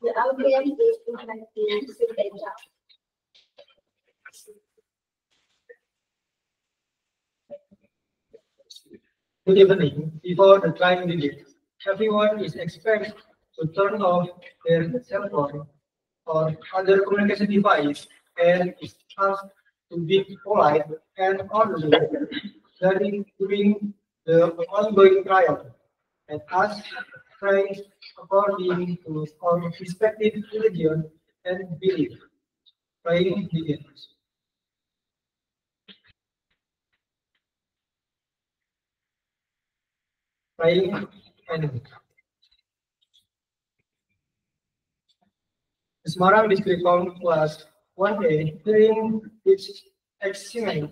The audience is interactive. Good evening. Before the trial begins, everyone is expected to turn off their cell phone or other communication device and is asked to be polite and orderly during the ongoing trial and ask friends according to our respective religion and belief. Trial begins. Trial and the Semarang District Count was 1A during its examination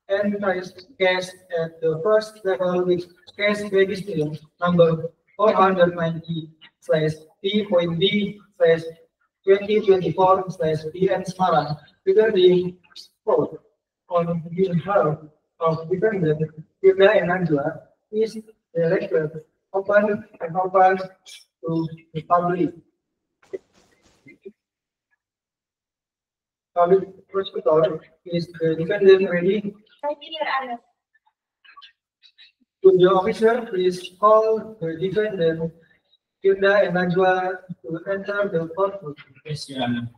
and priced cash at the first level with cash register number 490/P.B/2024/BN Semarang regarding fraud on behalf of defendant Firda and Najwa is directed open to the public. Public prosecutor is the defendant ready? Could the officer please call the defendant Firda and Najwa to enter the courtroom? Yes, Your Honor.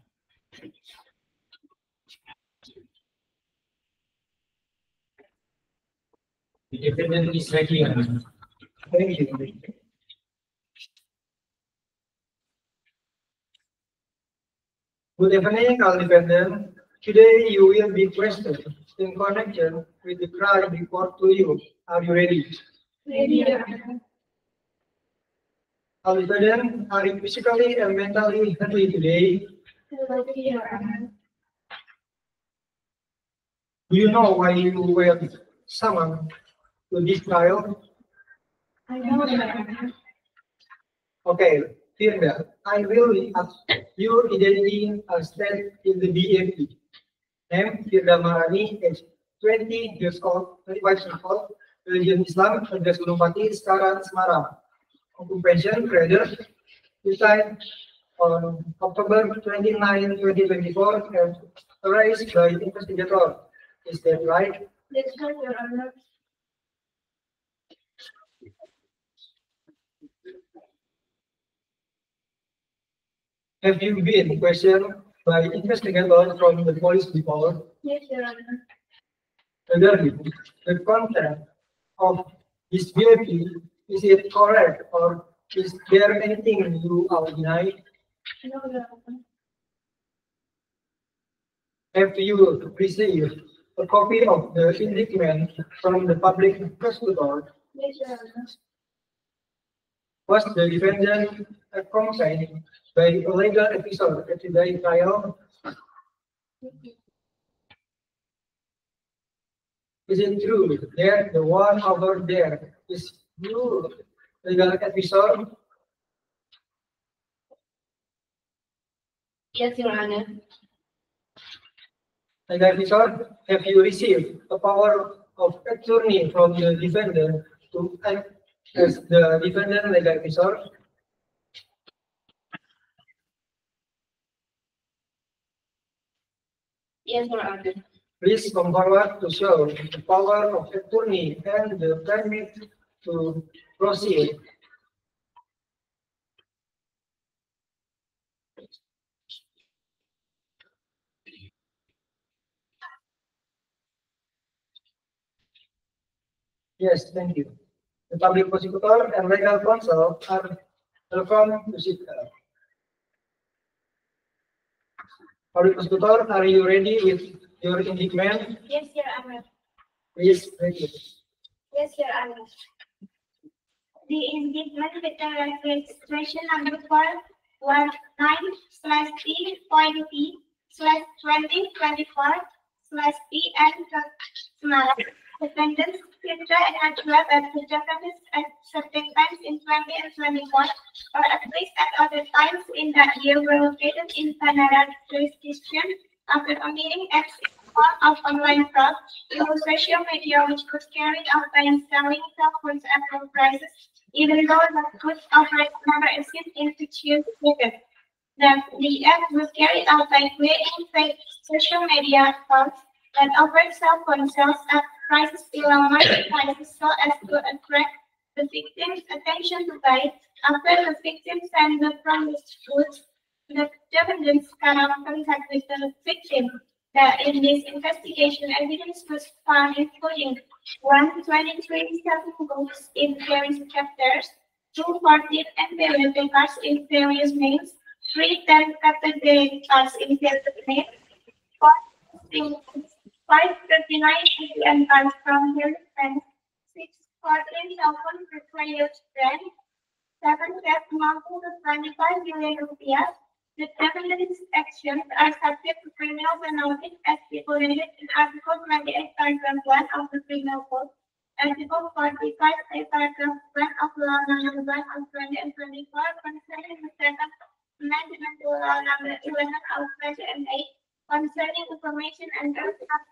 The defendant is ready, Your Honor. Thank you. Good evening, all defendant. Today you will be questioned in connection with the crime report to you. Are you ready? Ready. All defendant, are you physically and mentally healthy today? Do you know why you were summoned to this trial? I know. Okay, Firda, I will ask your identity as stated in the BMP. Name Firda Marani, age 20 years old, 25 years old, religion Islam, address Gunung Pati, Sekarang, Semarang. Occupation, trader, resigned on October 29, 2024, and arrested by investigator. Is that right? Yes, sir, Your Honor. Have you been questioned by investigators from the police before? Yes, Your Honor. Regarding the content of this BMP, is it correct or is there anything you are denying? No, Your Honor. Have you received a copy of the indictment from the public prosecutor? Yes, Your Honor. Was the defendant accompanied by a legal episode at today's trial? Is it true that the one over there is your legal episode? Yes, Your Honor. Legal officer, have you received a power of attorney from the defendant to act as the defendant legal officer? Yes, Your Honor. Please come forward to show the power of attorney and the permit to proceed. Yes, thank you. The public prosecutor and legal counsel are welcome to sit down. Public prosecutor, are you ready with your indictment? Yes, Your Honor. Please read it. Yes, Your Honor. The indictment with the registration number 419/P/2024/P and Semarang. Defendants Fitra and Najwa at the Japanese at certain times in 20 and 24, or at least at other times in that year, were located in Canada jurisdiction after committing acts in the form of online fraud in social media, which was carried out by selling cell phones at low prices, even though the goods offered never existed in purchase ticket. That the act was carried out by creating fake social media accounts that offered cell phone sales at prices below market prices so as to attract the victim's attention to buy. After the victim sent the promised goods, the defendants cannot contact with the victim. That in this investigation, evidence was found including 123 books in various chapters, 240 envelope papers in various names, 310 category cards in various names, 539 ATM cards from various banks, 614 cell phone proprietary brand, 7 cash amounting to 25 billion rupiah. The defendant's actions are subject to criminal penalties as stipulated in Article 28, Paragraph 1 of the Criminal Code, Article 45, Paragraph 1 of Law Number 1 of 2024 concerning the second amendment to Law Number 11 of 2008 concerning information and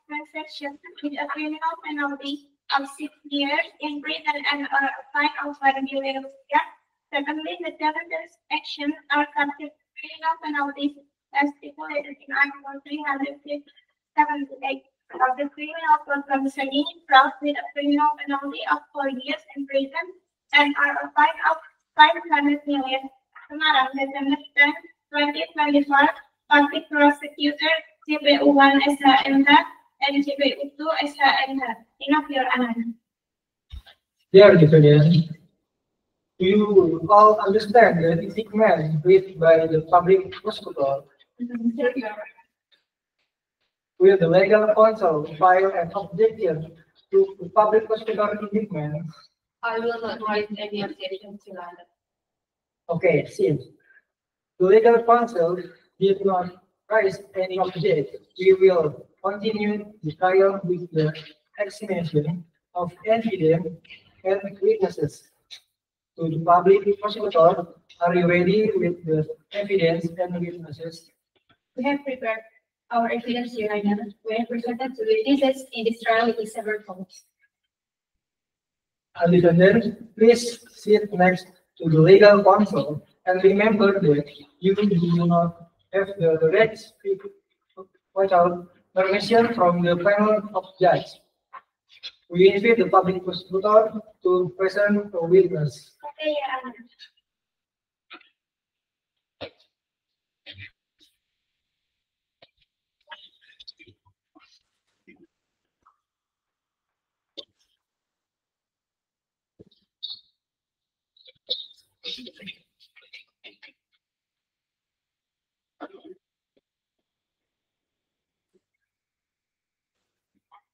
transactions with a criminal penalty of 6 years in prison and a fine of 1 billion rupiah. Secondly, the defendant's actions are subject to criminal penalties as stipulated in Article 378 of the Criminal Code concerning fraud with a criminal penalty of 4 years in prison and are a fine of 500 million. Semarang, Desember 10, 2024, Public Prosecutor JPU1 SHMH and JPU2 SHMH. Enough, Your Honor. Dear defendant, do you all understand the indictment read by the public prosecutor? Yes, Your Honor. Will the legal counsel file an objection to the public prosecutor indictment? I will not write any objection to that. Okay, since the legal counsel did not raise any objection, we will continue the trial with the examination of evidence and witnesses. To the public prosecutor, are you ready with the evidence and witnesses? We have prepared our evidence, Your Honor. We have presented to witnesses in this trial with several points. Defendant, please sit next to the legal counsel and remember that you do not have the right to speak without permission from the panel of judge. We invite the public prosecutor to present a witness. Okay, Your Honor.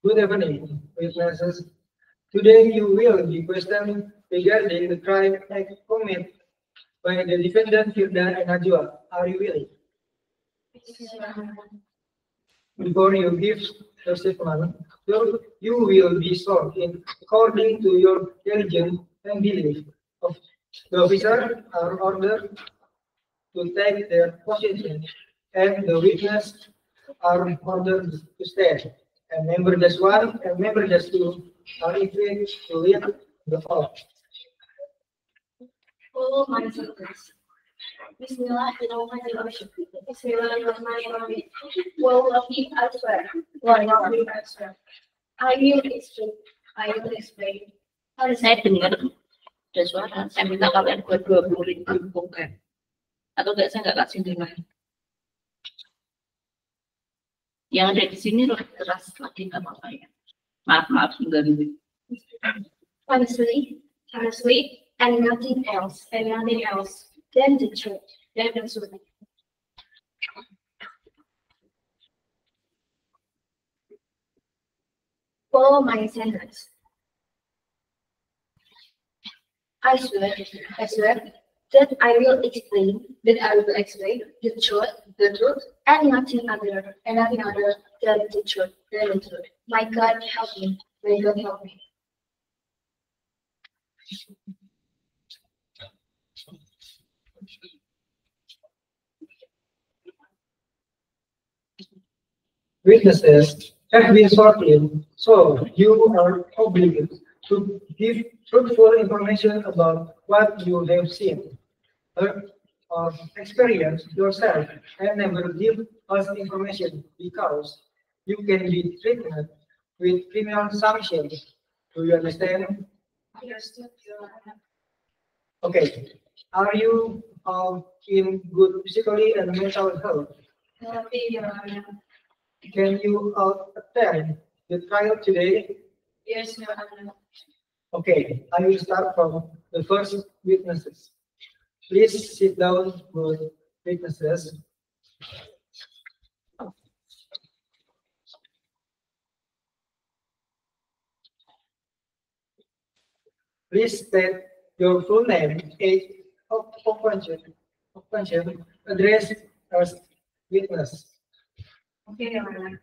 Good evening, witnesses. Today you will be questioned regarding the crime act committed by the defendant Firda and Najwa. Are you willing? Yes, Your Honor. Before you give your statement, you will be sworn in according to your religion and belief. The officer are ordered to take their position and the witness are ordered to stand. And member just one and member just two are equipped to lead the oath. Follow my sentence. Bismillahirrahmanirrahim. Bismillahirrahmanirrahim. Wallahi Akbar. Wallahi Akbar. I will explain. I will explain. Saya dengar ada suara, saya minta kalian buat 20.000 bukan. Atau enggak, saya nggak kasih nilai. Yang ada di sini lebih keras lagi nggak apa-apa ya. Maaf mengganggu. Honestly, and nothing else, then the truth, then the truth. Follow my sentence. I swear that I will explain the truth, and nothing other than the truth, My God help me. May God help me. Witnesses have been sworn, so you are obligated to give truthful information about what you have seen, heard, or experienced yourself, and never give us information because you can be threatened with criminal sanctions. Do you understand? Understood, Your Honor. Okay. Are you in good physically and mental health? Your Honor. Can you attend the trial today? Yes, Your Honor. Okay, I will start from the first witnesses. Please sit down with witnesses. Please state your full name, age, occupation, address as witness. Okay, Your Honor.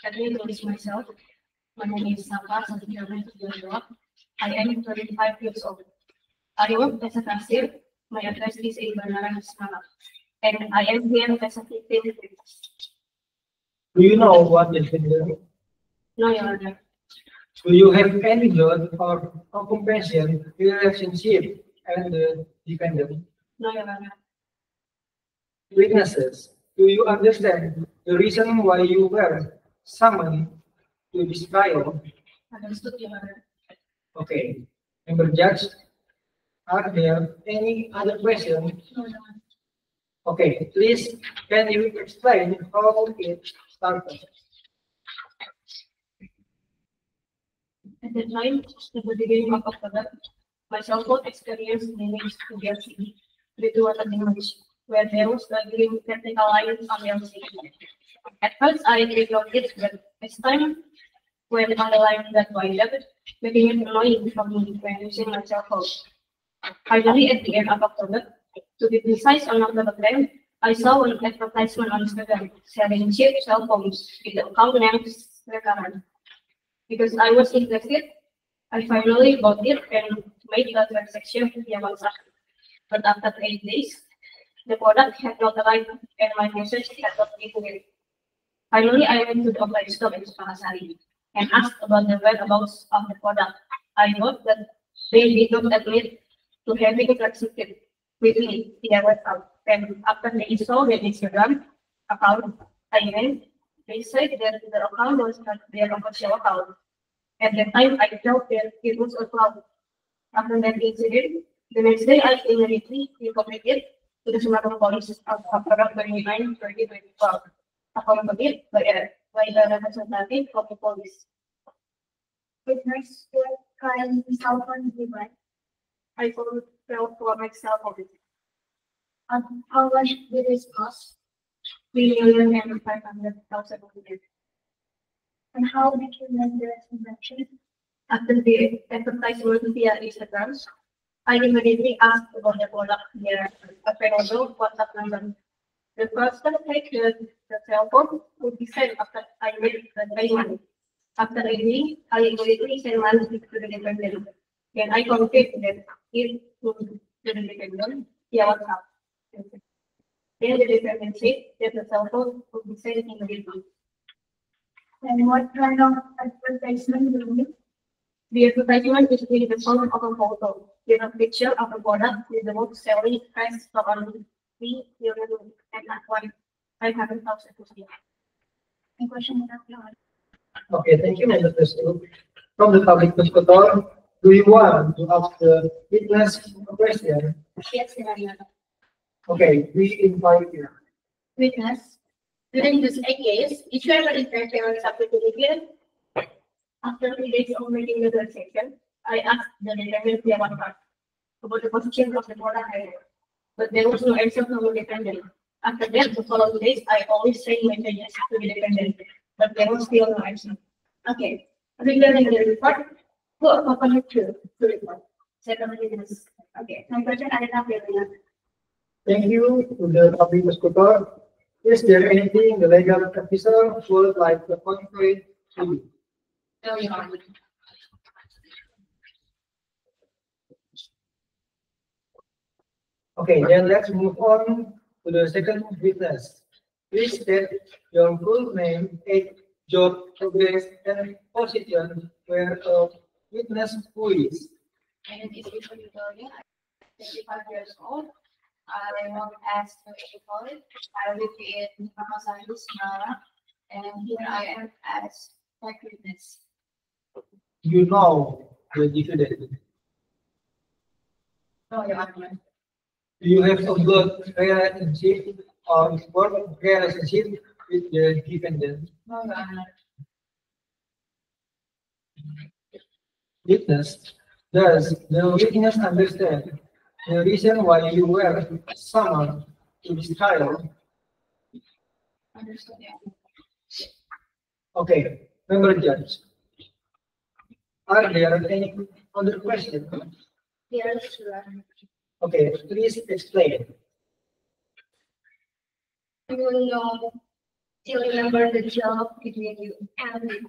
Let me introduce myself. My name is Selasa. I am 25 years old. I work as a cashier. My address is in Bahasa, and I am here as a 15 witness. Do you know what the defendant? No, Your Honor. Do you have any blood or occupation relationship and the defendant? No, Your Honor. Witnesses, do you understand the reason why you were summoned to this trial? Understood, Your Honor. Okay. Member Judge, are there any other questions? No, Your Honor. Okay, please, can you explain how it started? At the time, at the beginning of October, my cell phone experienced damage to their CD due to water damage, where there was a green vertical line on the LCD. At first, I ignored it, but as time went on the line that widened, making it annoying for me when using my cell phone. Finally, at the end of October, to be precise on October 10, I saw an advertisement on Instagram selling cheap cell phones with the account name Selasa. Because I was interested, I finally bought it and made a transaction via WhatsApp. But after 8 days, the product had not arrived and my message had not been read. Finally, I went to the offline store in Bahasa and asked about the whereabouts of the product. I note that they did not admit to having transacted with me via WhatsApp. And after they installed the Instagram account I went, they said that the account was not their official account. At the time, I felt that it was a fraud. After that incident, the next day I immediately reported to the Sumatera Police of October 29, 2024. Accompanied by the representative of the police. Witness kind cell phone device. I fell for my cell phone. How much did it cost? 3,500,000 rupees. And how did you make the transaction? After the advertisement via Instagram, I immediately asked about the product via a available WhatsApp number. The person take the cell phone would be sent after I made the payment. After agreeing, I immediately sent money to the dependent. And I confirmed that it to the dependent via WhatsApp. Then the defendant said that the cell phone would be sent immediately. And what kind of advertisement do you need? The advertisement is in the form of a photo with a picture of a product with the word selling price for only 3 euro and not one 500,000 rupiah. Any question about that? Okay, thank you, Mr. President. From the public prosecutor, do you want to ask the witness a question? Yes, Your Honor. Okay, we invite you. Witness, during this case, each member is referred subject to the after 3 days of making the transaction, I asked the defendant about the position of the product I but there was no answer from the defendant. After that, the following days, I always send messages to the defendant, but there was still no answer. Okay, regarding the report, who accompanied to report? Second witness. Okay, my question I have here. Thank you to the public prosecutor. Is there anything the legal officer would like to communicate to you? No, Your Honor. Okay, then let's move on to the second witness. Please state your full name, age, job, progress, and position where a witness who is. My name is Victoria. I'm 25 years old. I work as a college. I live in Bahasa, and here I am as tech witness. You know the defendant. No, Your Honor. Do you have a good relationship or work relationship with the defendant? No, Your Honor. Witness, does the witness understand the reason why you were summoned to this trial? Understood, Your Honor. Okay, member judge. Are there any other questions? Yes, Your Honor. Okay, please explain. You know, still remember the job between you and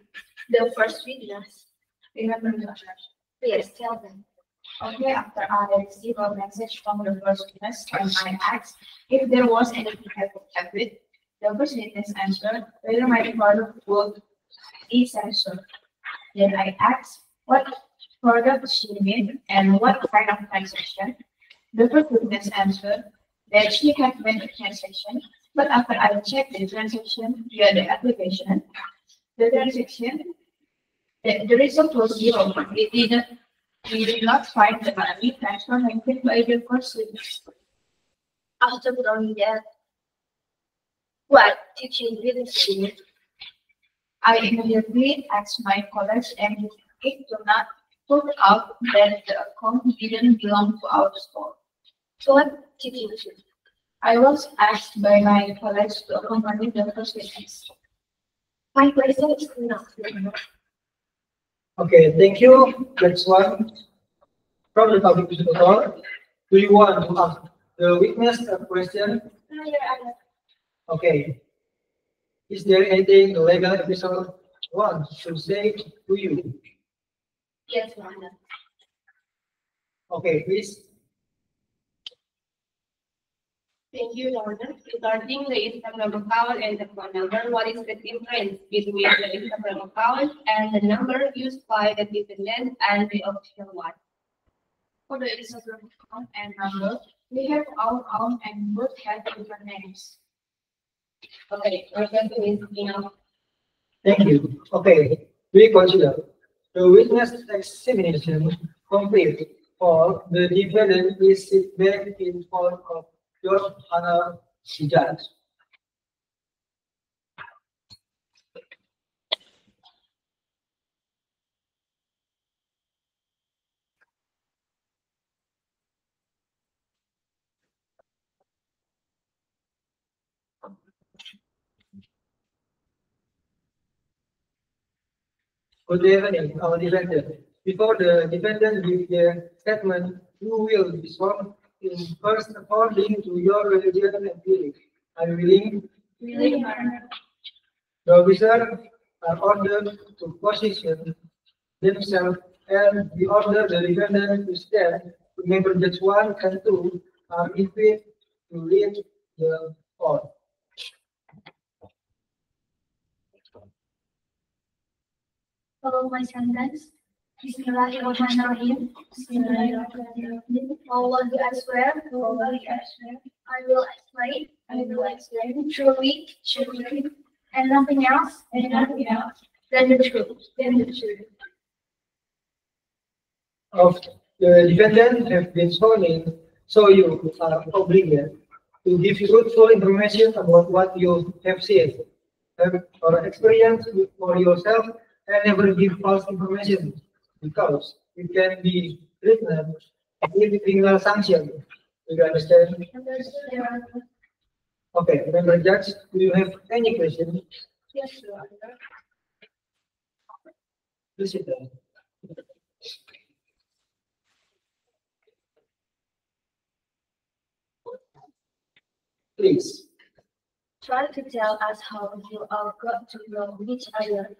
the first witness. Remember, Your Honor. Please tell them. Okay, after I received a message from the first witness and I asked if there was anything I could help with, the first witness answered whether my product would be censored. Then I asked what product she made and what kind of transaction. The first witness answered that she had made a transaction, but after I checked the transaction via the application, the transaction, the result was zero. We did not find the money transferred by the first witness. After learning that, what did you really see? I immediately asked my colleagues and it did not put out that the account didn't belong to our store. So what did you do? I was asked by my colleagues to accompany the first witness. My question is enough. Okay, thank you. Next one. From the public prosecutor, do you want to ask the witness a question? No, Your Honor. Okay. Is there anything the legal officer wants to say to you? Yes, Your Honor. Okay, please. Thank you, Your Honor. Regarding the Instagram account and the phone number, what is the difference between the Instagram account and the number used by the defendant and the official one? For the Instagram account and number, we have our own and both have different names. Okay, your question is enough. Thank you. Okay, we consider the witness examination complete or the defendant is sit back in front of your Honor the judge. Good evening, our defendant. Before the defendant gives their statement, you will be sworn in first according to your religion and belief. Are you willing? Willing, Your Honor. The officer are ordered to position themselves and we order the defendant to stand. Remember, Judge 1 and 2 are equipped to read the or. Follow my sentence. Bismillahirrahmanirrahim. Bismillahirrahmanirrahim. Wallahi I swear. Wallahi I swear. I will explain. I will explain. Truly. Truly. And nothing else. And nothing else. Than the truth. Than the truth. Of the defendant have been sworn in, so you are obligated to give truthful information about what you have seen, have or experienced for yourself, and never give false information because it can be written with criminal sanction. Do you understand? Understood, Your Honor. Okay, remember, Judge, do you have any question? Yes, Your Honor. Please sit down. Please. Try to tell us how you all got to know each other.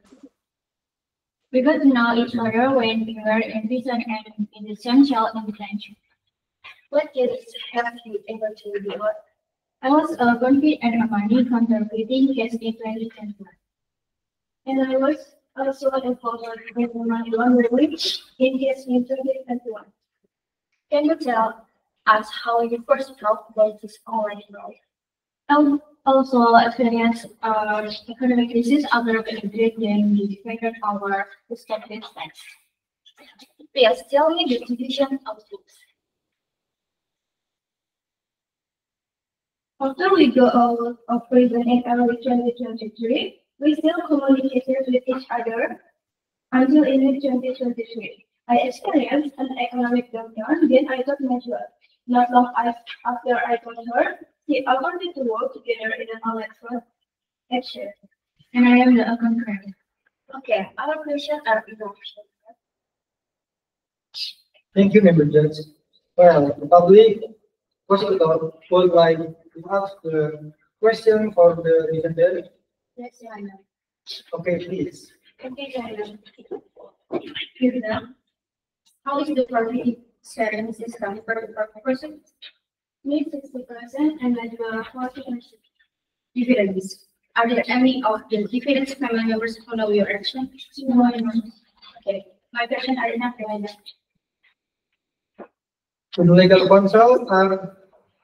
We got to know each other when we were in prison and in the central in detention. What case have you ever told before? I was convicted and a money counterfeiting case in 2021. And I was also involved with money laundering in case in 2021. Can you tell us how you first thought about this online fraud? I also experienced economic crisis after being in the figure our respective states. Please tell me the division of books. After we go out of prison in early 2023, we still communicated with each other until in mid-2023. I experienced an economic downturn, then I got mature. Not long after I got her, she offered me to work together in an online fraud action. And I am the concurrent. Okay, our questions are enough. Thank you, Member Judge. Well, the public prosecutor would like to ask the question for the defendant. Yes, Your Honor. Okay, please. Okay, Your Honor. Here now. How is the party sharing system for the person? Me 60% and then 40% dividends. Are there any of the dividends family members who know your action? No, no. Okay. My question are enough, Your Honor. To the legal counsel, are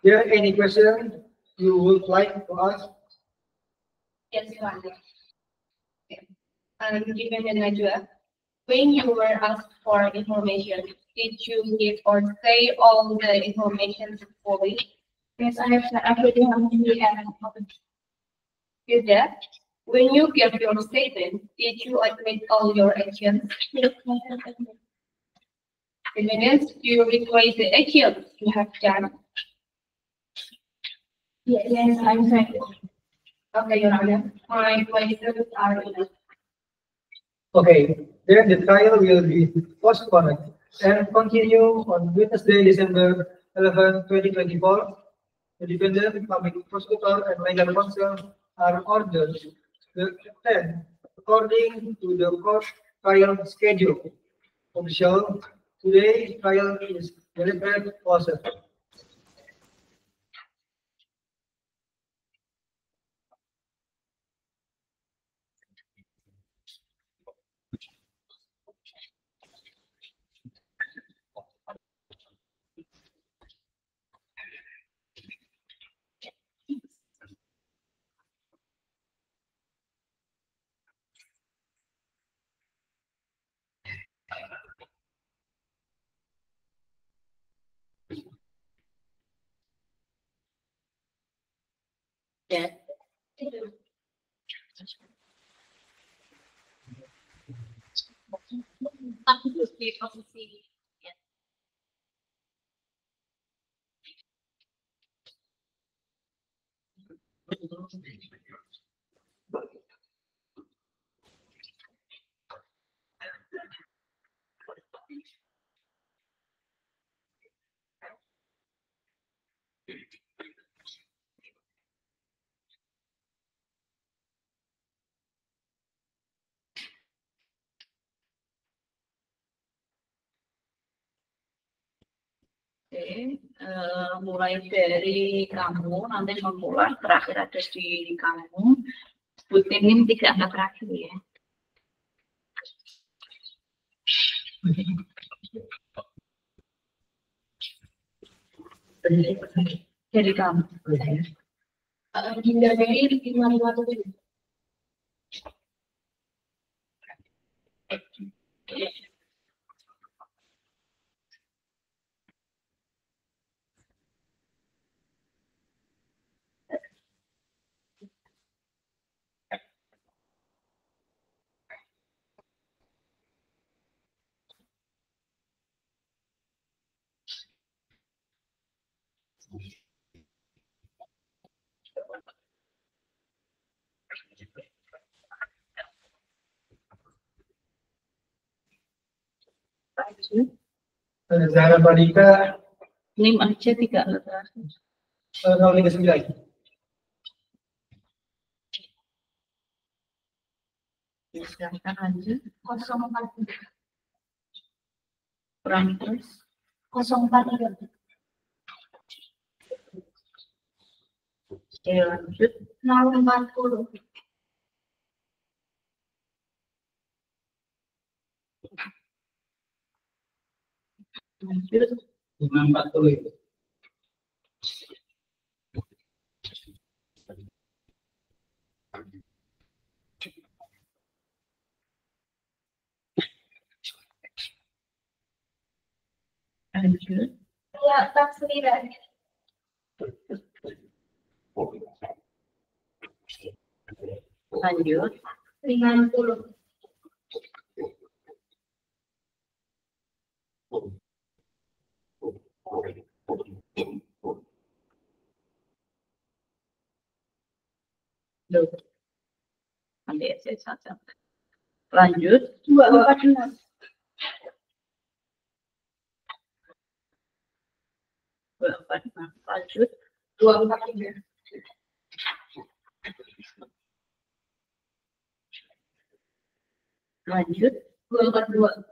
there any question you would like to ask? Yes, Your Honor. Defendant Najwa, when you were asked for information, did you give or say all the information fully? Yes, I have said everything on the open. With that, when you gave your statement, did you admit all your actions? Yes, I have admitted. Evidence, do you regret the actions you have done? Yes, I'm sorry. Okay, Your Honor. My questions are enough. Okay, then the trial will be postponed and continue on Wednesday, December 11, 2024. The defendant, public prosecutor, and legal counsel are ordered to attend according to the court trial schedule. Official, today trial is delivered closed. Yeah. Mulai dari kamu nanti memulai terakhir ada di kamu. Sebutin 3 angka terakhir ya. Dari kamu. Dinda dari 557. Zahra Balika, NIM aja 3 angka terakhir. 039. Silakan lanjut. 043. Kurang terus. 043. Oke, lanjut. 040. Lanjut. 540. Lanjut. Ya, tak sendiri. Lanjut. 50. Loh. Nanti saya saja. Lanjut. 246. 246. Lanjut. 243. Lanjut. 242.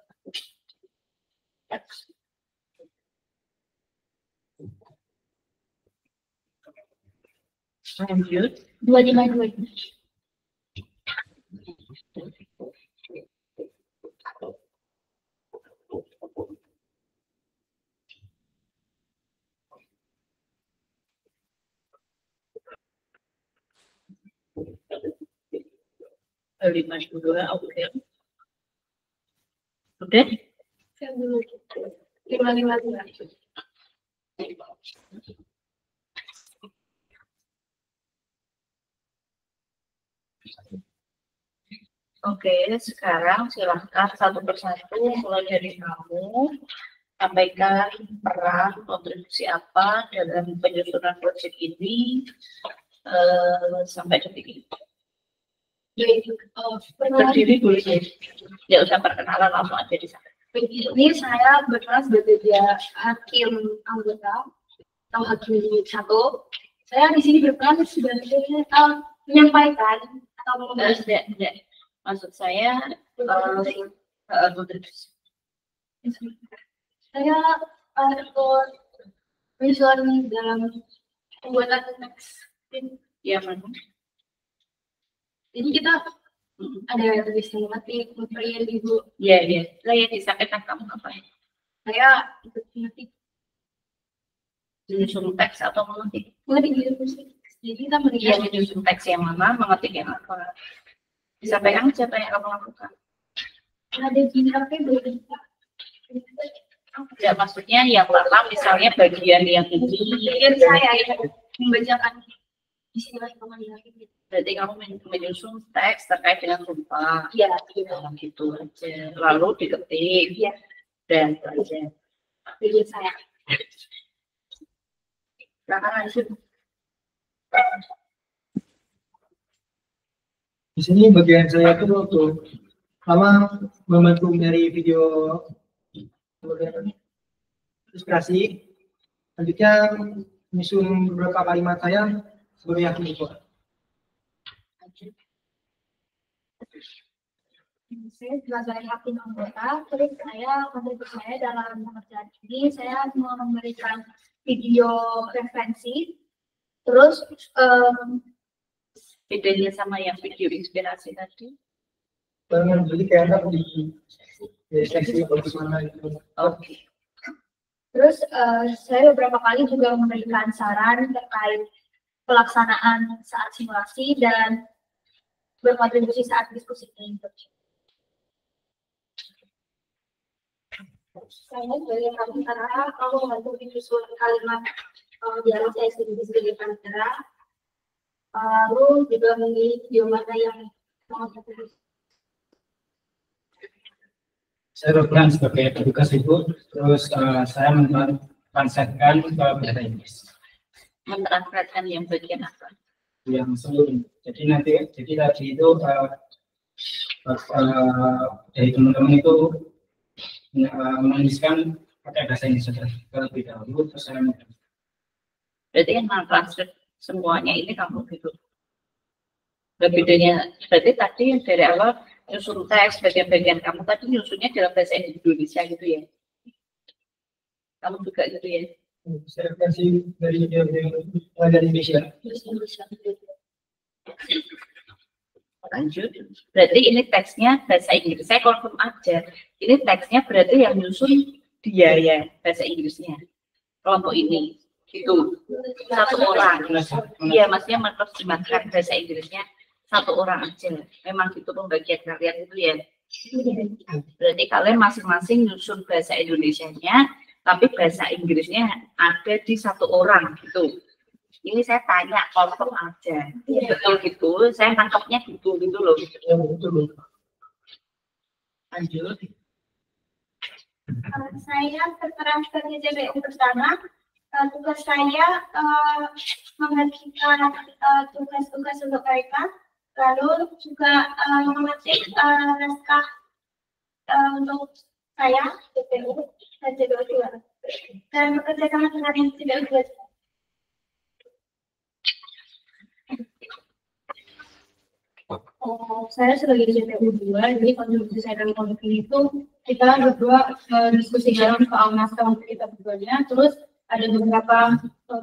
Lanjut. 252. Lima dua, oke. Udah? Saya dulu. 552. Oke, sekarang silahkan satu persatu mulai dari kamu sampaikan peran kontribusi apa dalam penyusunan proyek ini sampai detik ini. Jadi, Berdiri boleh ya, usah perkenalan langsung aja di sana. ini saya berkelas sebagai hakim anggota atau hakim unit 1. Saya di sini berperan sebagai menyampaikan atau membahas. Tidak. Maksud saya kontribusi. Saya ikut menyusun dalam pembuatan teks. Ya, mana? Jadi kita ada tulis tematik, material ibu. Ya. Saya disampaikan kamu apa ya? Saya ikut tematik. Menyusun teks atau mengetik? Mengetik gitu. Jadi kita Iya, melihat menyusun teks yang mana, mengetik yang apa. Disampaikan siapa yang kamu lakukan? ada di HP boleh. Ya, maksudnya yang pertama misalnya bagian yang ini. Bagian saya ya membacakan istilah pemanggilan gitu. Berarti kamu menyusun teks terkait dengan sumpah. Iya, Gitu aja. Lalu diketik. Iya. Dan aja. bagian saya. Silakan lanjut. Di sini bagian saya itu untuk pertama membantu dari video inspirasi, selanjutnya menyusun beberapa kalimat saya sebagai hakim itu. Saya sebagai hakim anggota, terus menurut saya dalam pengerjaan ini saya memberikan video referensi, terus Bedanya sama yang video inspirasi tadi. Jadi kayak di seksi bagaimana itu. Oke. terus saya beberapa kali juga memberikan saran terkait pelaksanaan saat simulasi dan berkontribusi saat diskusi ini. Saya sebagai panitera, kalau membantu menyusun kalimat dialog saya sendiri sebagai panitera, lalu juga memilih video mana yang mau berkontribusi. Saya berperan sebagai petugas itu, terus saya mentranslatekan ke bahasa Inggris Mentranslatekan yang bagian apa? yang seluruh. Jadi tadi itu dari teman-teman itu menuliskan pakai bahasa Inggris terlebih dahulu, terus saya Berarti yang mentranslate semuanya ini kamu gitu. Bedanya berarti tadi yang dari awal nyusun teks bagian-bagian kamu tadi nyusunnya dalam bahasa Indonesia gitu ya? Kamu juga gitu ya? Saya versi dari Indonesia. Lanjut. Berarti ini teksnya bahasa Inggris. Saya confirm aja. Ini teksnya berarti yang nyusun dia ya bahasa Inggrisnya. Kelompok ini. Itu satu orang. Iya, maksudnya menerjemahkan bahasa Inggrisnya satu orang aja. Memang itu pembagian kalian itu ya. Berarti kalian masing-masing nyusun bahasa Indonesianya, tapi bahasa Inggrisnya ada di satu orang gitu. Ini saya tanya confirm aja. Betul gitu. Saya tangkapnya gitu loh. Ya, betul. Lanjut. Saya berperan sebagai JBU bersama. Tugas saya mengerjakan tugas-tugas untuk mereka, lalu juga memetik naskah untuk saya JBU dan JBU juga, dan bekerja sama dengan yang tidak juga. Saya sebagai JPU 2, jadi kontribusi saya dalam konflik ini itu kita berdua diskusi dalam soal naskah untuk kita berduanya, terus ada beberapa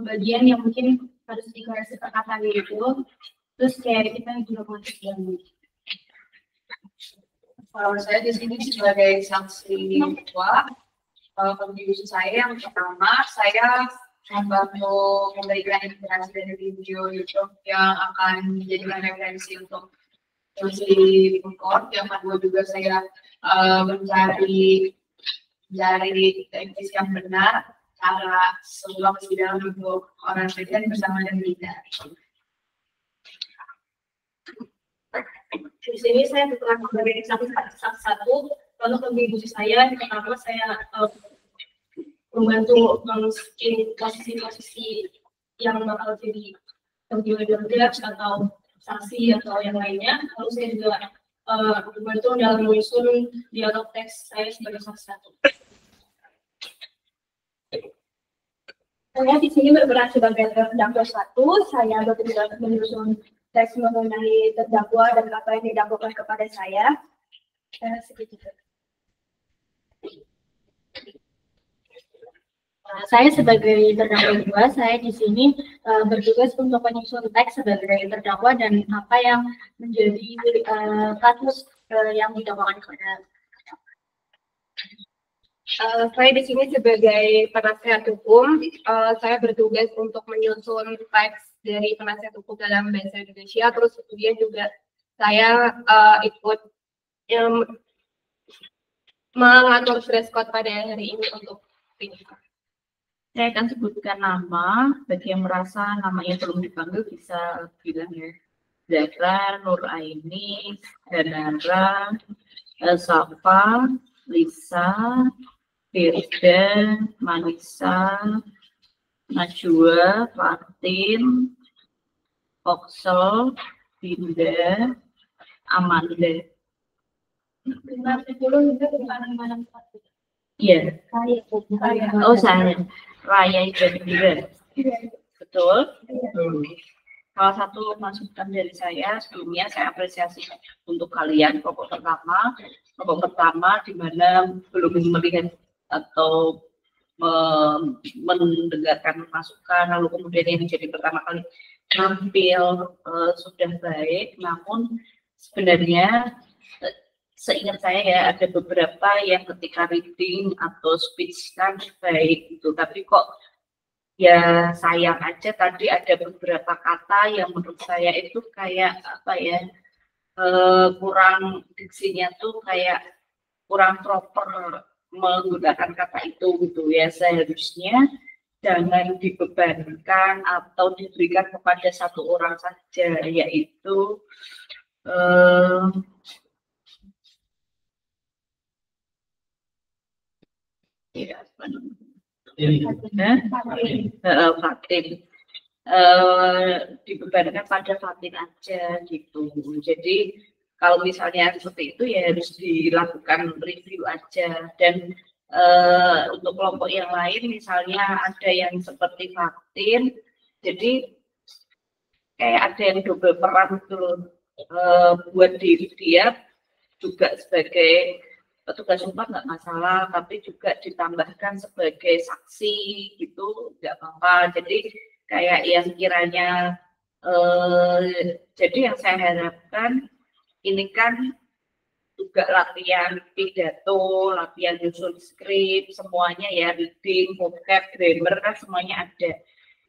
bagian yang mungkin harus dikoreksi perkataan gitu, terus kayak kita juga mengerjakan. Kalau saya di sini sebagai saksi tua, kontribusi saya yang pertama, saya membantu memberikan inspirasi dari video YouTube yang akan menjadikan referensi untuk di record. Yang kedua juga saya mencari teknis yang benar, cara sebuah persidangan untuk orang presiden bersama dengan kita. Di sini saya berperan sebagai saksi satu. Lalu kontribusi saya yang pertama saya membantu mengin posisi-posisi yang bakal jadi judge atau saksi atau yang lainnya. Lalu saya juga membantu dalam menyusun dialog teks saya sebagai saksi satu. Saya di sini berperan sebagai terdakwa satu. Saya bertugas menyusun teks mengenai terdakwa dan apa yang didakwakan kepada saya. Segitu. Saya sebagai terdakwa dua, saya di sini bertugas untuk menyusun teks sebagai terdakwa dan apa yang menjadi kasus yang didakwakan kepada. Saya di sini sebagai penasihat hukum, saya bertugas untuk menyusun teks dari penasihat hukum dalam bahasa Indonesia, terus kemudian juga saya ikut mengatur dress code pada hari ini untuk ini. Saya akan sebutkan nama, bagi yang merasa namanya belum dipanggil bisa bilang ya. Zahra, Nur Aini, Danara, Safa, Lisa, Firda, Manisa, Najwa, Fatin, Oksel, Dinda, Amanda. Iya. Oh, saya. Raya itu juga. Betul? salah satu masukan dari saya sebelumnya saya apresiasi untuk kalian kelompok pertama di mana belum melihat atau mendengarkan masukan lalu kemudian yang jadi pertama kali tampil sudah baik, namun sebenarnya seingat saya ya ada beberapa yang ketika reading atau speech kan baik gitu, tapi kok ya sayang aja tadi ada beberapa kata yang menurut saya itu kayak apa ya, kurang diksinya tuh kayak kurang proper menggunakan kata itu gitu ya. Seharusnya jangan dibebankan atau diberikan kepada satu orang saja, yaitu ya apa namanya? Fatin. Dibebankan pada Fatin aja gitu. Jadi kalau misalnya seperti itu ya harus dilakukan review aja. Dan untuk kelompok yang lain misalnya ada yang seperti Fatin, jadi kayak ada yang double peran gitu loh, buat diri dia juga sebagai petugas umpat nggak masalah, tapi juga ditambahkan sebagai saksi gitu nggak apa-apa. Jadi kayak yang kiranya jadi yang saya harapkan ini kan juga latihan pidato, latihan nyusun skrip, semuanya ya, reading, vocab, grammar kan semuanya ada.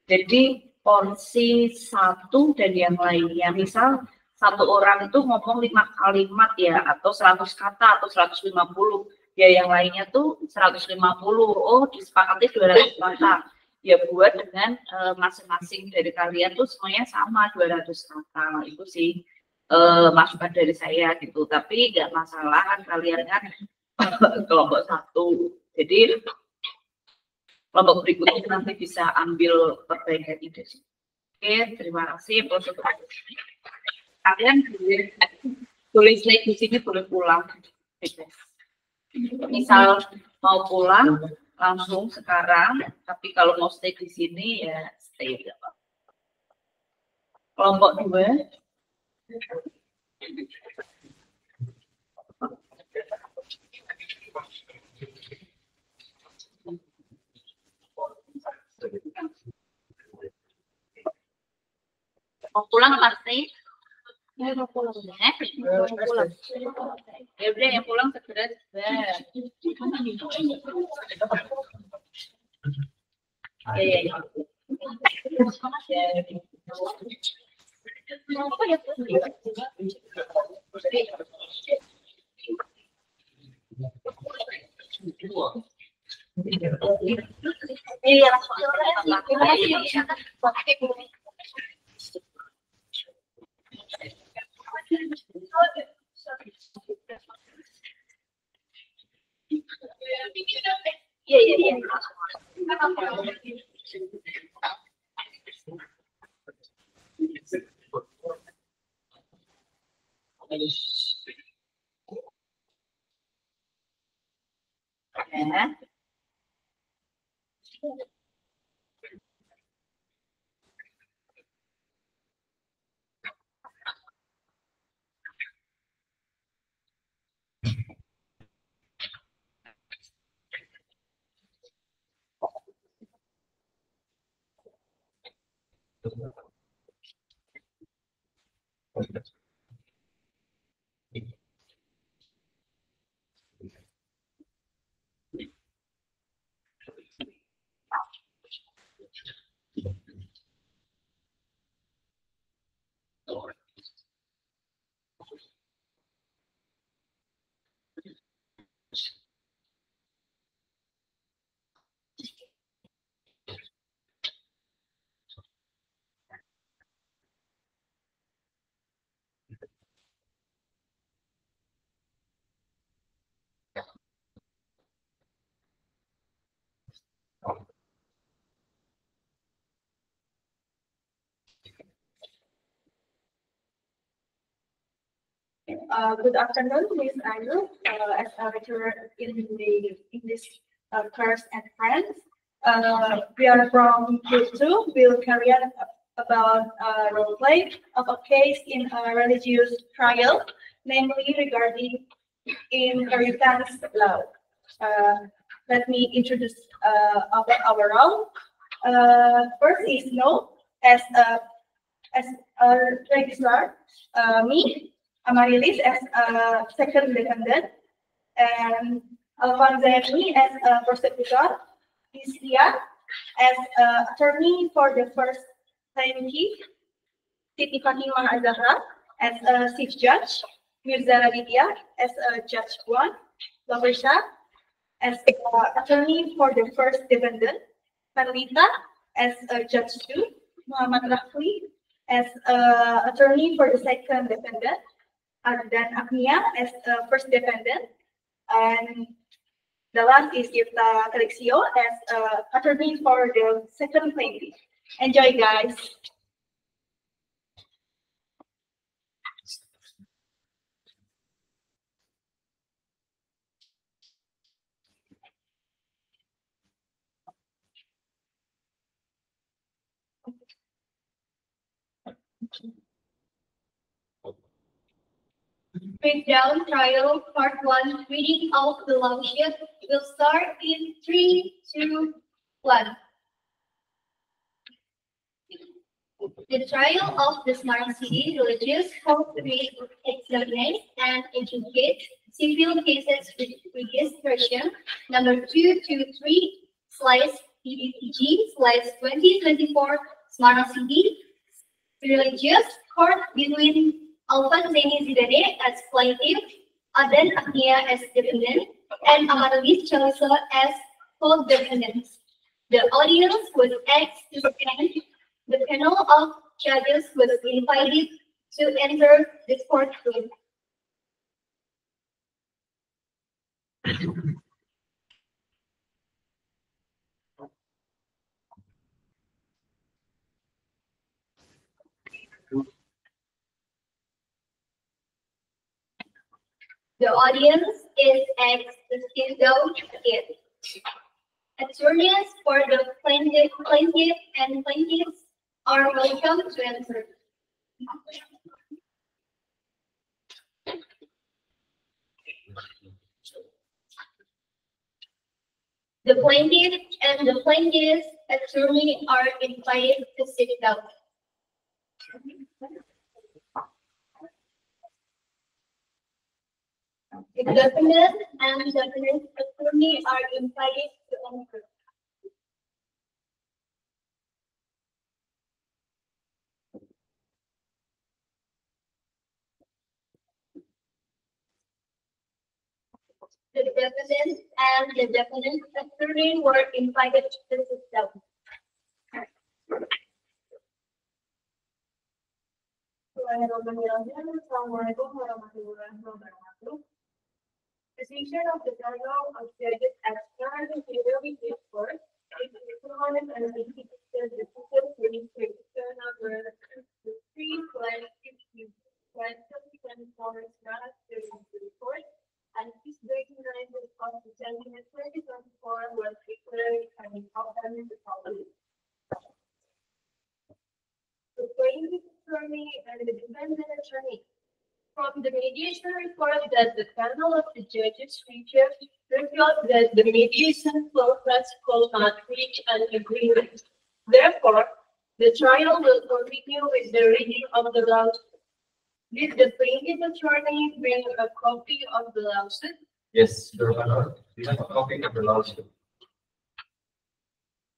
Jadi porsi satu dan yang lainnya, misal satu orang itu ngomong 5 kalimat ya, atau 100 kata atau 150, ya yang lainnya tuh 150, oh disepakati 200 kata, ya buat dengan masing-masing dari kalian tuh semuanya sama 200 kata, itu sih masukan dari saya gitu. Tapi nggak masalah kan kalian kan kelompok satu, jadi kelompok berikutnya nanti bisa ambil perbaikan itu sih. Oke, terima kasih. Kalian boleh stay di sini, boleh pulang. Misal mau pulang langsung sekarang, tapi kalau mau stay di sini ya stay. Kelompok 2. Mau pulang pasti? Ya mau pulang. Mau pulang. Ya udah yang pulang segera. Ya. Iya. Good afternoon, Miss Ayu. As a lecturer in the English course and Friends, we are from Group 2. We'll carry on about a role play of a case in a religious trial, namely regarding inheritance law. Let me introduce our role. First is No as a registrar, me, Amarilis as a second defendant, and Alvanzani as a prosecutor, Islia as attorney for the first plaintiff, Siti Fatimah Azahra as a chief judge, Mirza Raditya as a judge one, Loversha as attorney for the first defendant, Carlita as a judge two, Muhammad Rahli as attorney for the second defendant, dan Agnia as first defendant, and the last is Irta Calixio as attorney for the second plaintiff. Enjoy, guys. Breakdown trial part 1 reading of the long sheet will start in 3, 2, 1. The trial of the Smart City religious hope to examine and adjudicate civil cases with registration number 223 slice PDPG slice 2024 Smart City religious court between Alvan Zaini Zidane as plaintiff, Aden Agnia as defendant, and Amadelis Chalisa as co-defendants. The audience was asked to stand. The panel of judges was invited to enter the courtroom. The audience is asked to sit down again. Attorneys for the plaintiff and plaintiffs are welcome to enter. The plaintiff and the plaintiff's attorney are invited to sit down. The defendant and the defendant's attorney are invited to enter. The defendant and the defendant's attorney were invited to sit down. Association of the Journal of Judges as currently clearly before is equivalent and the number 3/24 report and this recognizes of the January 2024 was declared and outstanding the following. The plaintiff attorney and the defendant attorney. From the mediation report that the panel of the judges revealed that the mediation process could not reach an agreement. Therefore, the trial will continue with the reading of the lawsuit. Did the plaintiff attorney bring a copy of the lawsuit? Yes, Your Honor, we have a copy of the lawsuit.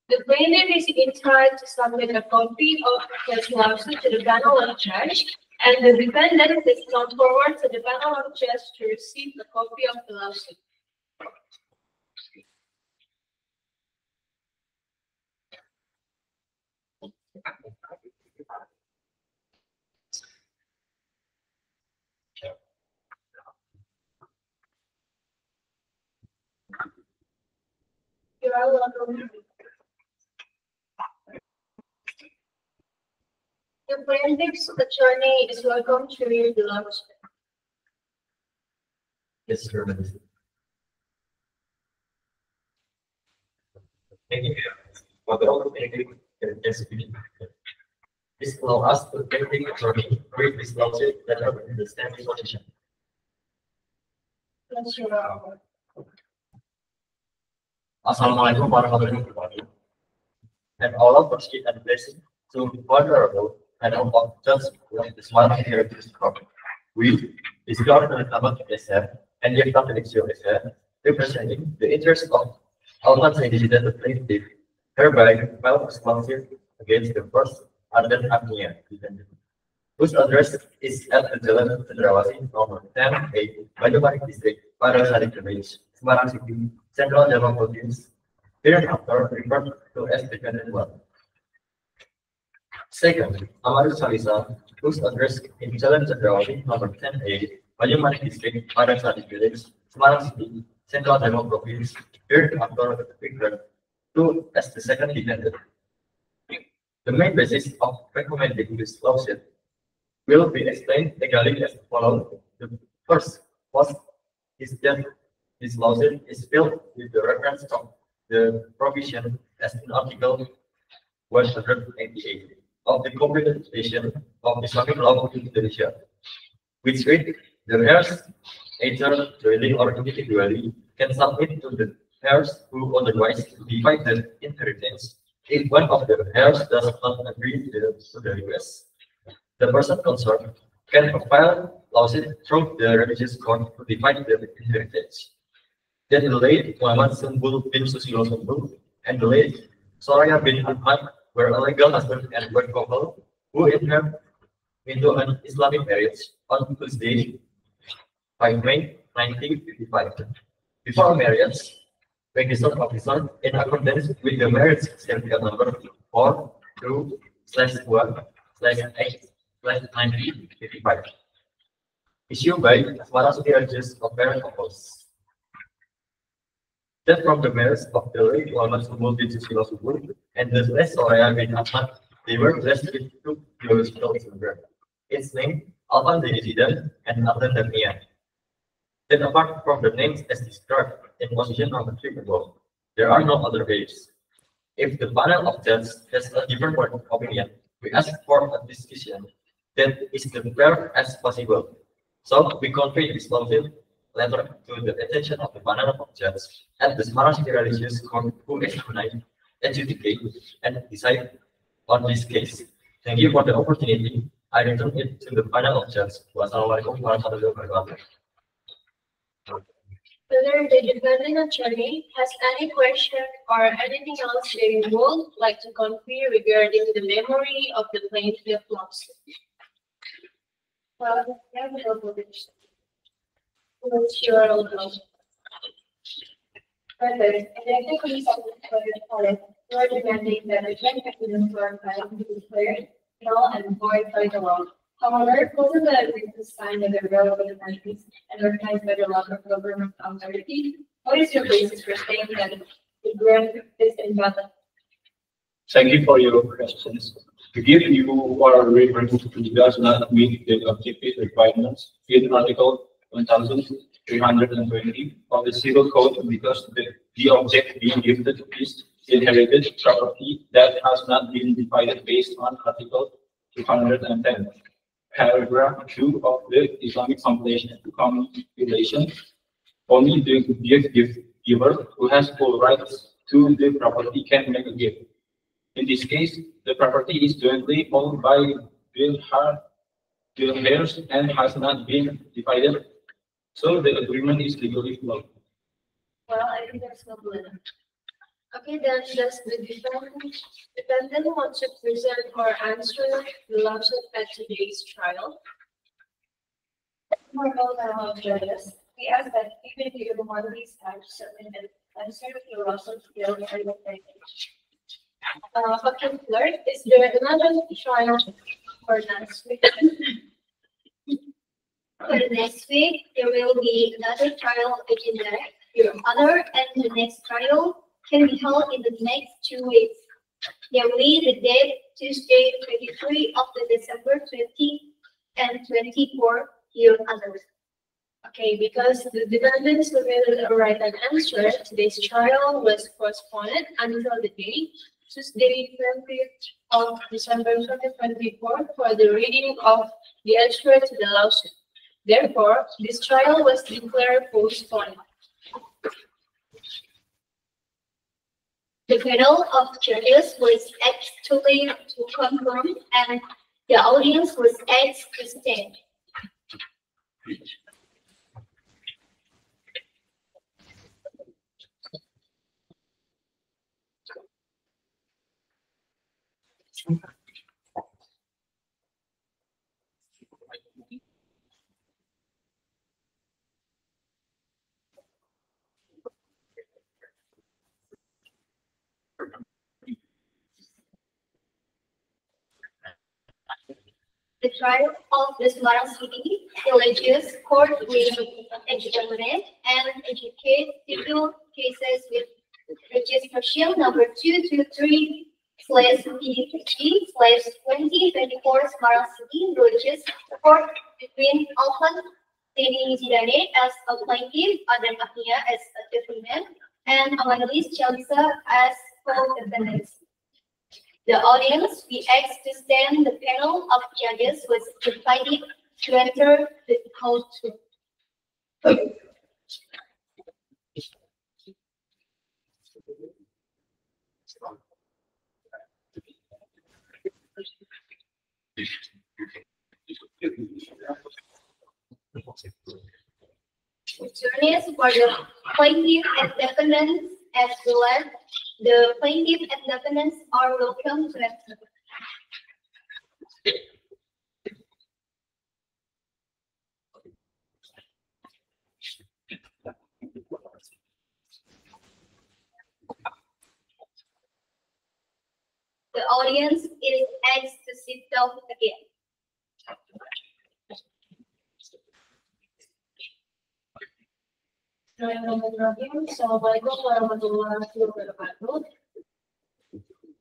The plaintiff is entitled to submit a copy of his lawsuit to the panel of judge, and the defendant is come forward to the panel of judge to receive a copy of the lawsuit. You are welcome. The plaintiff's attorney is welcome to read the lawsuit. Yes, Your Honor. Thank you. For the oral statement, yes, please. This allows us to take the attorney read this lawsuit that are in the standing position. Assalamualaikum warahmatullahi wabarakatuh. And all of us keep and blessing to be vulnerable and of just like the smart here to this problem. We discovered the number SF and the contradiction SF representing the interest of outside digital plaintiff, hereby file responsive against the first under Agnia defendant, whose address is at the Jalan Cendrawasih nomor 10A, Banyumanik District, Parasari Village, Semarang City, Central Java Province, hereafter referred to as defendant 1. Second, Amarus Selasa, whose address in Jalan Cendrawasih nomor 10A, Banyumanik District, Parasari Village, Semarang City, Central Java Province, hereafter referred to as the second defendant. The main basis of recommending this lawsuit will be explained legally as follows. The first is that this lawsuit is filled with the reference of the provision as in Article 188 of the Constitution of Islamic Law of Indonesia, which read the heirs, either jointly or individually, can submit to the heirs who otherwise divide the inheritance if one of the heirs does not agree to the request. The person concerned can file lawsuit through the religious court to divide the inheritance. Then the late Muhammad Sumbul bin Susilo Sumbul and the late Soraya bin Ahmad were a legal husband and wife couple who entered into an Islamic marriage on Tuesday, 5 May 1955. Before marriage, registered officer in accordance with the marriage certificate number 4/2/8/1955 issued by Asmara Sutiarjus of parent couples. That from the marriage of the late Muhammad Sumbul bin Susilo Sumbul and the late Soraya bin Ahmad, they were blessed with two biological children. Its name Alvan Denizida and Alvan Damian. Then apart from the names as described in position number 3 above, there are no other ways. If the panel of judges has a different opinion, we ask for a decision that is the fair as possible. So we convey this lawsuit letter to the attention of the panel of judges at the Semarang City Religious Court who examine, adjudicate, and decide on this case. Thank you for the opportunity. I return it to the panel of judges. Wassalamualaikum warahmatullahi wabarakatuh. Whether the defendant attorney has any question or anything else they would like to convey regarding the memory of the plaintiff lawsuit. Well, what's your motion? Further, in Article 7 you are demanding that the joint evidence were filed be declared null and void by the law. However, both of the agreements signed by the relevant parties and recognized by the local government authority. What is your basis for saying that the grant is invalid? Thank you for your questions. To give you our reference does not meet the objective requirements in Article 1320 of the Civil Code because the object being gifted is inherited property that has not been divided based on Article 210. Paragraph 2 of the Islamic Compilation only the gift giver who has full rights to the property can make a gift. In this case, the property is jointly owned by the heirs and has not been divided, so the agreement is legally valid. Well, I think that's not good. Okay, then does the defendant want to present or answer the lawsuit at today's trial? For all our judges, we ask that even if you one of these types submitted answer the lawsuit bill for the plaintiff. Okay, clerk, is there another trial for next week? For the next week, there will be another trial agenda. Your other and the next trial can be held in the next 2 weeks. Namely, the date Tuesday 23 of the December 20 and 24 here others. Okay, because the defendant submitted a right answer, today's trial was postponed until the day Tuesday, 20th of December 2024, for the reading of the answer to the lawsuit. Therefore, this trial was declared postponed. The panel of judges was asked to confirm, and the audience was asked to stand. The trial of the Semarang City alleges court will examine and adjudicate civil cases with registration number 223/PDPG/2024 Semarang City Religious Court between Alvan Teddy Zidane as a plaintiff, Adam Agnia as a defendant, and Amadeus Chalisa as co-defendants. The audience we asked to stand. The panel of judges was invited to enter the courtroom. Attorneys for the plaintiff and defendants, as well as the plaintiff and defendants, are welcome to enter. The audience is asked to sit down again. Assalamualaikum warahmatullahi wabarakatuh.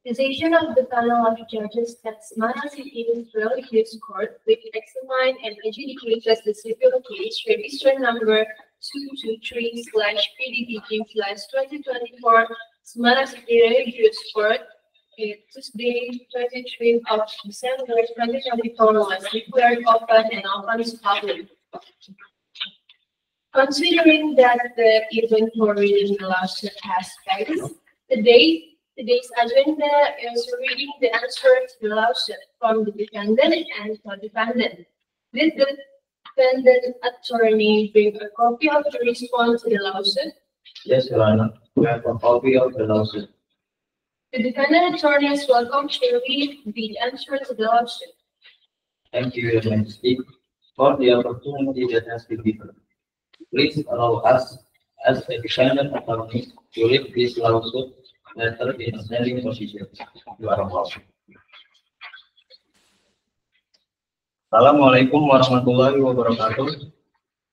Decision of the panel of judges that Semarang City Religious Court will examine and adjudicate as the civil case register number 223/PDPG/2024 Semarang City Religious Court. Tuesday, 23rd of December 2024 was declared open and open to public. Considering that the event for reading the lawsuit has passed, today's agenda is reading the answer to the lawsuit from the defendant and co-defendant. Did the defendant attorney bring a copy of the response to the lawsuit? Yes, Your Honor. We have a copy of the lawsuit. The defendant attorney is welcome to read the answer to the lawsuit. Thank you, Your Majesty, for the opportunity that has been given. Please allow us, as a defendant attorney, to read this lawsuit letter in standing position. You are welcome. Assalamualaikum warahmatullahi wabarakatuh.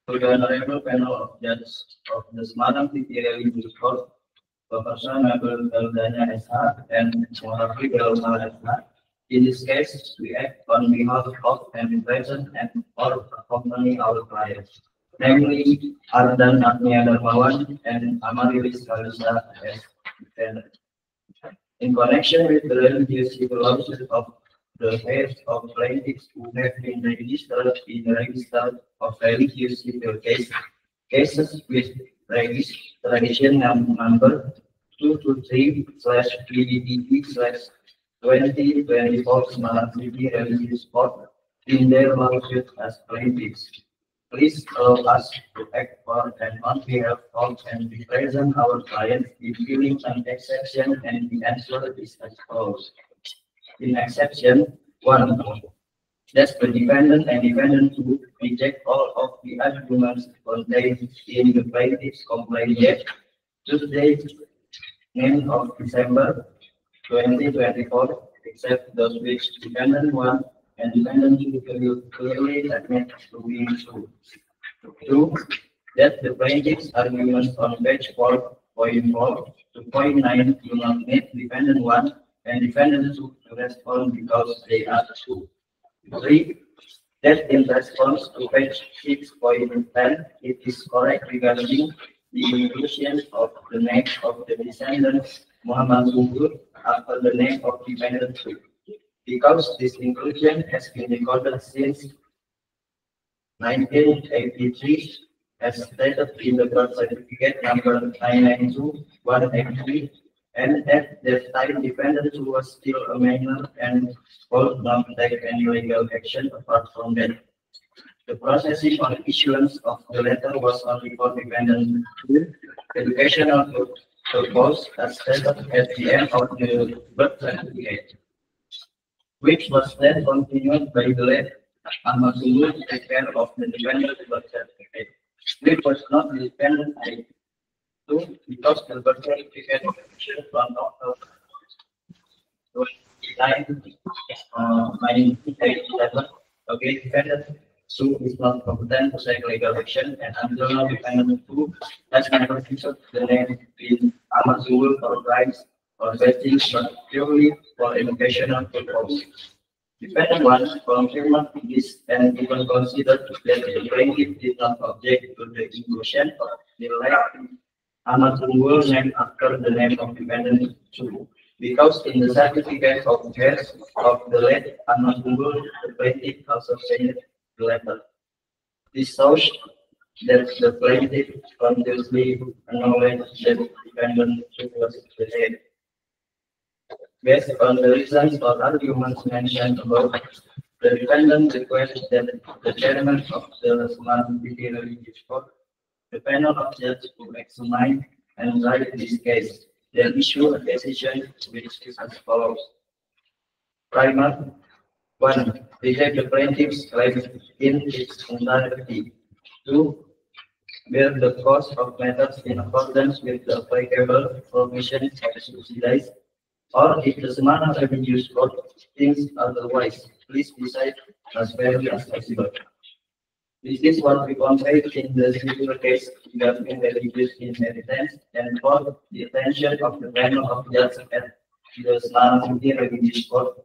To the honorable panel of judges of the Semarang City Religious Court, Professor Mabel Beldanya SH and Muhammad Belma SH. In this case, we act on behalf of and present and for accompanying our clients, namely Ardan Agnia Darmawan and Amarilis Kalisa as defendant. In connection with the religious civil lawsuit of the heads of plaintiffs who have been registered in the register of religious civil cases with registration number 223/PDPG/2024 Semarang City Religious Court in their lawsuit as plaintiffs. Please allow us to act for and on behalf of and represent our clients in filling an exception, and the answer is as follows. In exception 1, that the defendant and defendant to reject all of the arguments contained in the plaintiff's complaint yet Tuesday, 9th of December 2024, except those which defendant 1 and defendant 2 clearly admit to being true. 2, that the plaintiff's arguments on page 4.4 to point 9 do not make defendant 1 and defendant 2 to respond because they are true. 3, that in response to page 6.10, it is correct regarding the inclusion of the name of the descendants Muhammad Zungur after the name of dependent tree. Because this inclusion has been recorded since 1983 as stated in the birth certificate number 992183, and at that time dependent tree was still a minor and could not take any legal action apart from that. The processing or issuance of the letter was only for dependent educational purpose as stated at the end of the birth certificate, which was then continued by the late Ahmad Zulu to take care of the dependent birth certificate, which was not dependent to because the birth certificate should run out of 1987. Okay, dependent Su is not competent to take legal action, and until now, dependent Su has never used the name in Ahmad Zulu for crimes or vesting, but purely for educational purposes. Dependent one confirmed this and even considered that the plaintiff did not object to the inclusion of the late Ahmad Zulu name after the name of dependent Su. Because in the certificate of birth of the late Ahmad Zulu, the plaintiff also changed the letter. This shows that the plaintiff consciously acknowledged that dependent Su was the head. Based on the reasons or arguments mentioned above, the defendant requests that the chairman of the Sumatera Religious Court, the panel of judges who examine and write this case, then issue a decision which is as follows. Primer, 1. Reject the plaintiff's claim in its entirety. 2. Bear the cost of matters in accordance with the applicable provisions of subsidies, or if the Semana Religious Court thinks otherwise, please decide as fairly as possible. This is what we conveyed in the civil case regarding religious inheritance and for the attention of the panel of judges at the Semana Religious Court.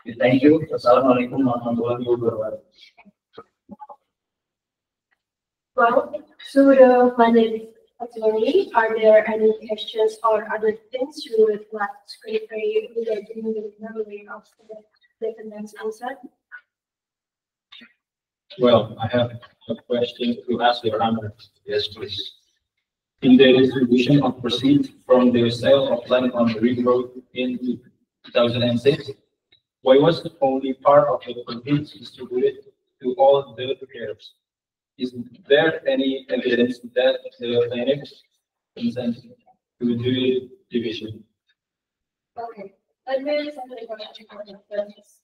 We thank you. Wassalamualaikum warahmatullahi wabarakatuh. Well, so the final attorney, are there any questions or other things you would like to clarify regarding the memory of the defendant's answer? Well, I have a question to ask Your Honor. Yes, please. In the distribution of proceeds from the sale of land on the Ring Road in 2006, why was only part of the proceeds distributed to all the heirs? Is there any evidence that the plaintiffs consent to the division? Okay. Let me send a question for the plaintiffs.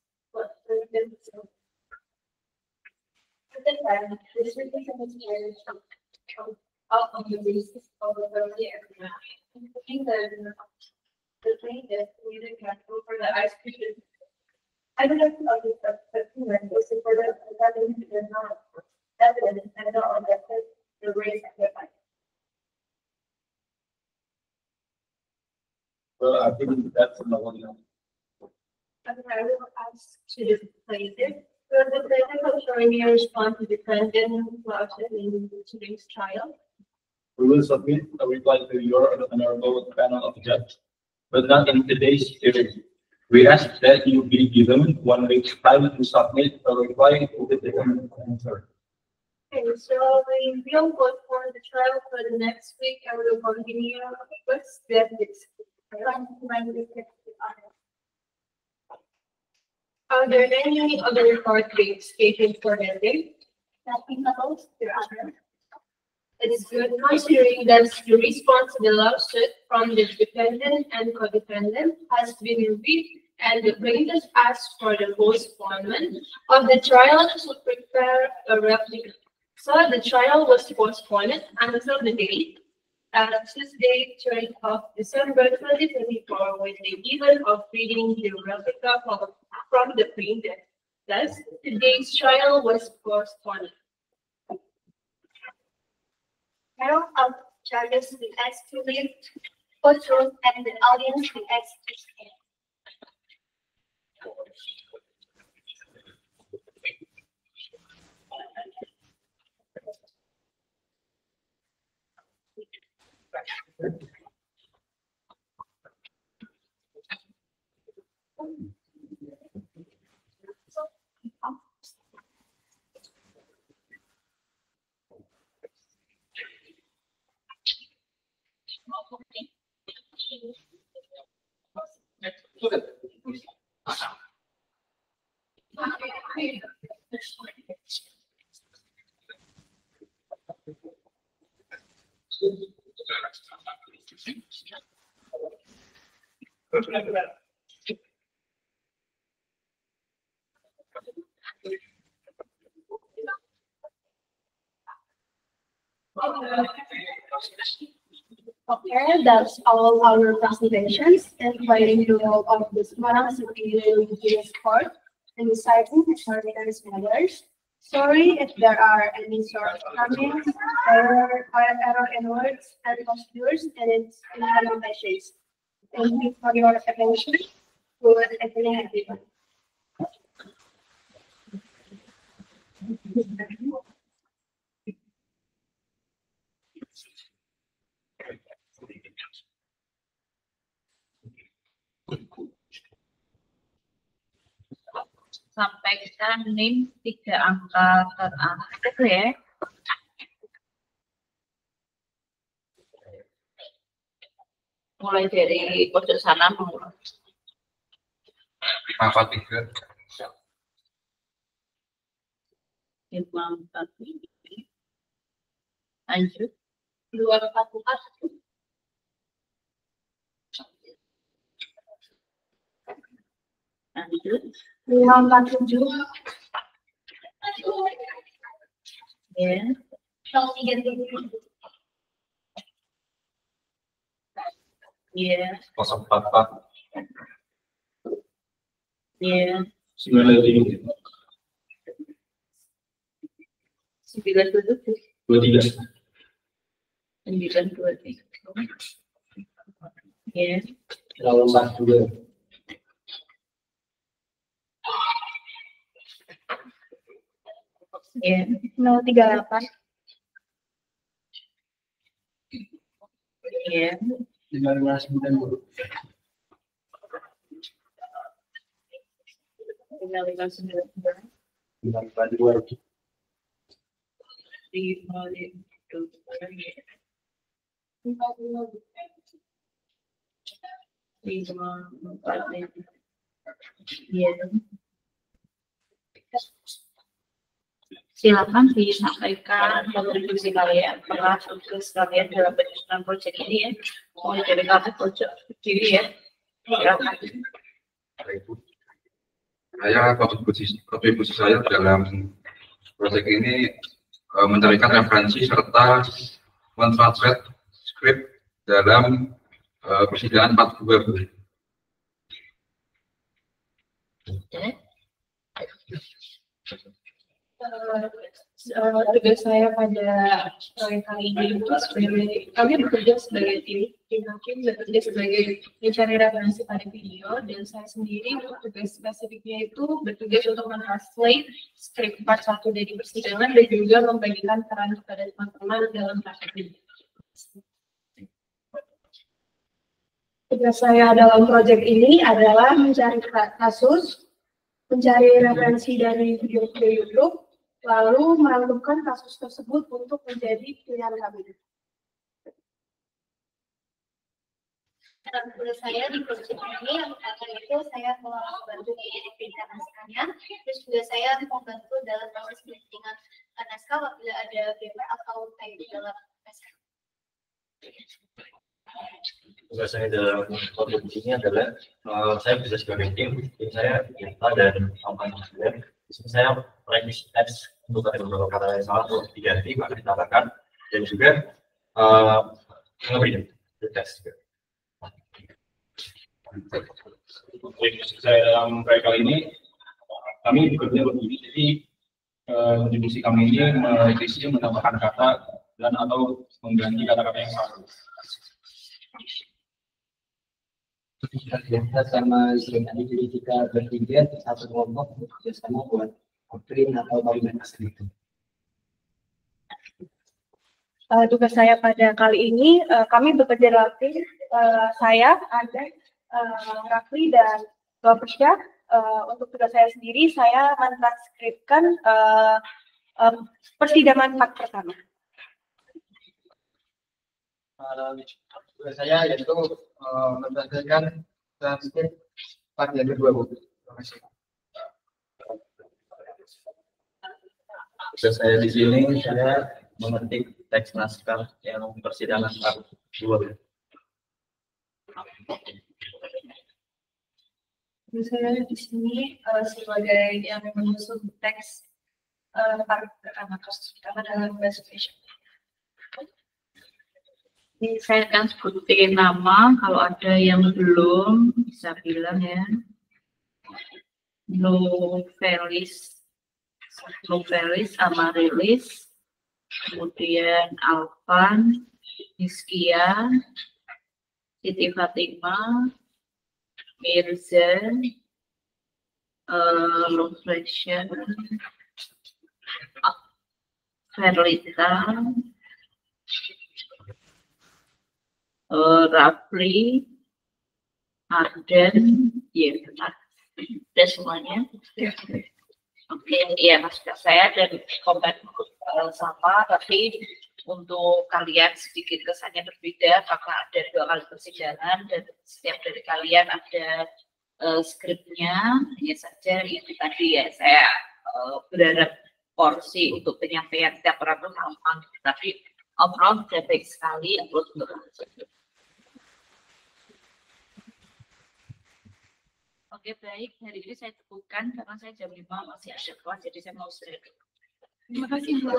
At the time, the distribution was carried out on the basis of a early agreement, including the plaintiff needed capital for the execution. I don't know if the agreement was supported by the not evidence and not objected the raise of the fine. Well, I think that's another one. I will ask to the plaintiff. Will the plaintiff attorney respond to defendant clauses in today's trial? We will submit a reply to your honorable panel of judges, but not in today's hearing. We ask that you be given 1 week's time to submit a reply to the defendant answer. Okay, so we will postpone the trial for the next week and we will continue with that next week. Are there any other court dates scheduled for that day? Nothing else, Your Honor. It is good considering that the response to the lawsuit from the defendant and co-defendant has been reviewed and the plaintiff asked for the postponement of the trial to prepare a replica. So the trial was postponed until the date, Tuesday, 3rd of December 2024, with the event of reading the replica from the plaintiff. Thus, today's trial was postponed. Panel of judges will ask to leave courtroom and the audience will ask to stand. Okay, that's all our presentations and playing the role of the Semarang City Religious Court and reciting extraordinary matters. Sorry if there are any shortcomings, error in words and postures and its implementations. Thank you for your attention. Good evening, everyone. Sampaikan NIM 3 angka terakhir ya. Mulai dari pojok sana mau 543. 543. Lanjut. 244. Lanjut. 547. Ya. 037. Ya. 044. Ya. 93. 927. 23. 923. Ya. 042. Ya. 038. Ya. 590. 559. 542. 545. Ya. Silakan disampaikan kontribusi kalian pernah tugas kalian dalam penyusunan proyek ini ya. Mulai dari kamu pojok kiri ya. Silakan. Saya kontribusi saya dalam proyek ini mencarikan referensi serta mentranslate skrip dalam persidangan 42. Tugas saya pada proyek kali ini itu sebagai kami bekerja sebagai tim hakim bekerja sebagai mencari referensi pada video dan saya sendiri untuk tugas spesifiknya itu bertugas untuk mentranslate skrip part 1 dari persidangan dan juga membagikan peran kepada teman-teman dalam praktek ini. Tugas saya dalam proyek ini adalah mencari kasus, mencari referensi dari video-video YouTube, lalu merangkumkan kasus tersebut untuk menjadi pilihan kami. Tugas saya di proyek ini yang pertama itu saya membantu mengirimkan naskahnya, terus juga saya membantu dalam proses penyitingan naskah apabila ada GP atau kayak dalam naskah. Tugas saya dalam kontribusinya adalah saya bisa sebagai tim saya Kita dan kampanye juga. Di sini saya revisi teks untuk ada beberapa kata yang salah untuk diganti maka ditambahkan dan juga nge-read teks juga. Kontribusi saya dalam proyek kali ini, kami bekerja begini, jadi kontribusi kami ini merevisi, menambahkan kata dan atau mengganti kata-kata yang salah. Ketika kita sama dengan diri kita bertiga satu kelompok bekerjasama buat print atau bangunan asli itu. Tugas saya pada kali ini kami bekerja dalam tim. Saya ada Rafli dan Bapersya. Untuk tugas saya sendiri saya mentranskripkan persidangan part pertama. Tugas saya yaitu mendapatkan transkrip part yang kedua, Bu. Terima kasih. Tugas saya di sini saya mengetik teks naskah yang persidangan part 2. Saya di sini sebagai yang menyusun teks part pertama kasus pertama dalam investigation. Ini saya akan sebutin nama, kalau ada yang belum bisa bilang ya. Novelis, Amarilis, kemudian Alvan, Hizkia, Siti Fatima, Mirza, Lufresya, Ferlita, Rafli, Arden, ya benar, udah semuanya. Oke, ya maksud saya dan konten sama, tapi untuk kalian sedikit kesannya berbeda karena ada 2 kali persidangan dan setiap dari kalian ada skripnya. Hanya saja itu tadi ya saya berharap porsi untuk penyampaian setiap orang itu sama, tapi overall sudah baik sekali upload untuk Oke, baik. Hari ini saya teguhkan karena saya jam 5 masih ada kelas, jadi saya mau istirahat. Terima kasih Bu.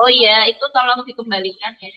Oh iya, itu tolong dikembalikan ya.